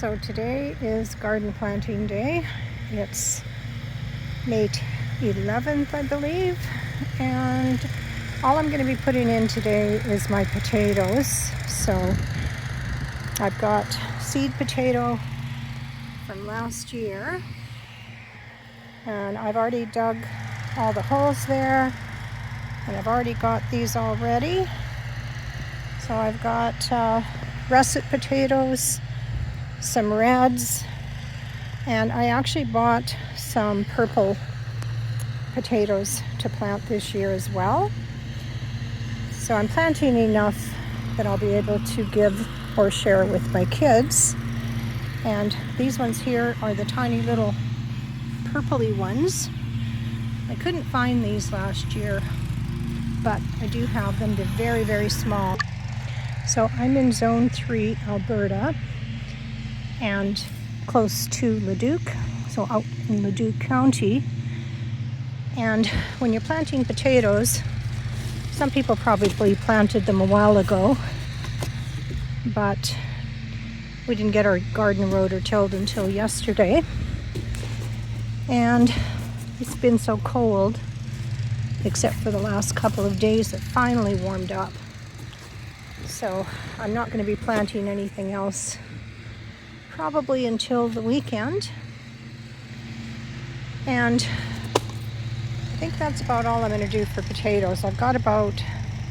So today is garden planting day. It's May 11th, I believe, and all I'm going to be putting in today is my potatoes. So I've got seed potato from last year, and I've already dug all the holes there, and I've already got these all ready. So I've got russet potatoes, some reds, and I actually bought some purple potatoes to plant this year as well. So I'm planting enough that I'll be able to give or share with my kids. And these ones here are the tiny little purpley ones. I couldn't find these last year, but I do have them. They're very, very small. So I'm in Zone 3, Alberta, and close to Leduc, so out in Leduc County. And when you're planting potatoes, some people probably planted them a while ago, but we didn't get our garden rotor-tilled until yesterday. And it's been so cold, except for the last couple of days, it finally warmed up. So I'm not going to be planting anything else probably until the weekend. And I think that's about all I'm going to do for potatoes. I've got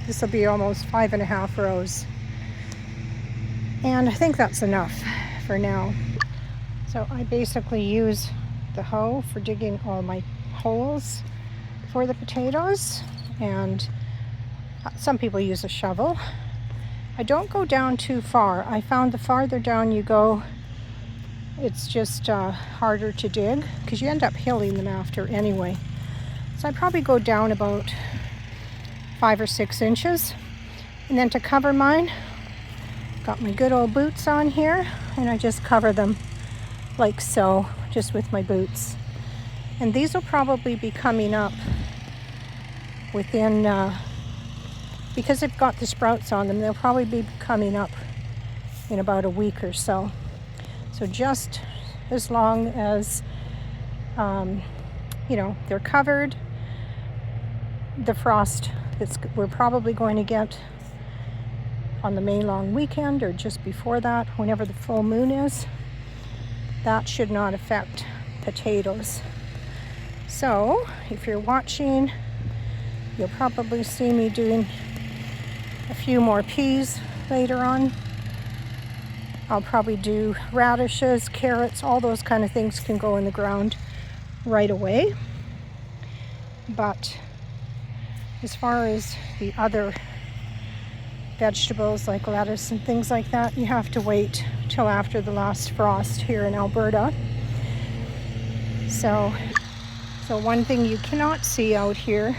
this will be almost 5.5 rows. And I think that's enough for now. So I basically use the hoe for digging all my holes for the potatoes. And some people use a shovel. I don't go down too far. I found the farther down you go, it's just harder to dig because you end up hilling them after anyway. So I probably go down about 5 or 6 inches. And then to cover mine, got my good old boots on here, and I just cover them like so, just with my boots. And these will probably be coming up within, because they've got the sprouts on them, they'll probably be coming up in about a week or so. So just as long as, they're covered, the frost we're probably going to get on the May long weekend or just before that, whenever the full moon is, that should not affect potatoes. So if you're watching, you'll probably see me doing a few more peas later on. I'll probably do radishes, carrots, all those kind of things can go in the ground right away. But as far as the other vegetables like lettuce and things like that, you have to wait till after the last frost here in Alberta. So one thing you cannot see out here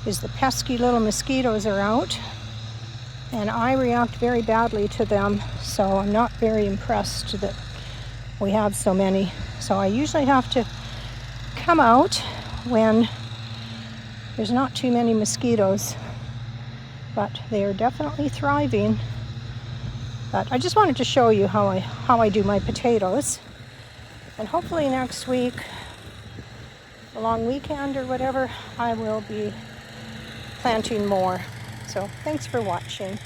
is the pesky little mosquitoes are out. And I react very badly to them, so I'm not very impressed that we have so many. So I usually have to come out when there's not too many mosquitoes, but they are definitely thriving. But I just wanted to show you how I do my potatoes. And hopefully next week, a long weekend or whatever, I will be planting more. So thanks for watching.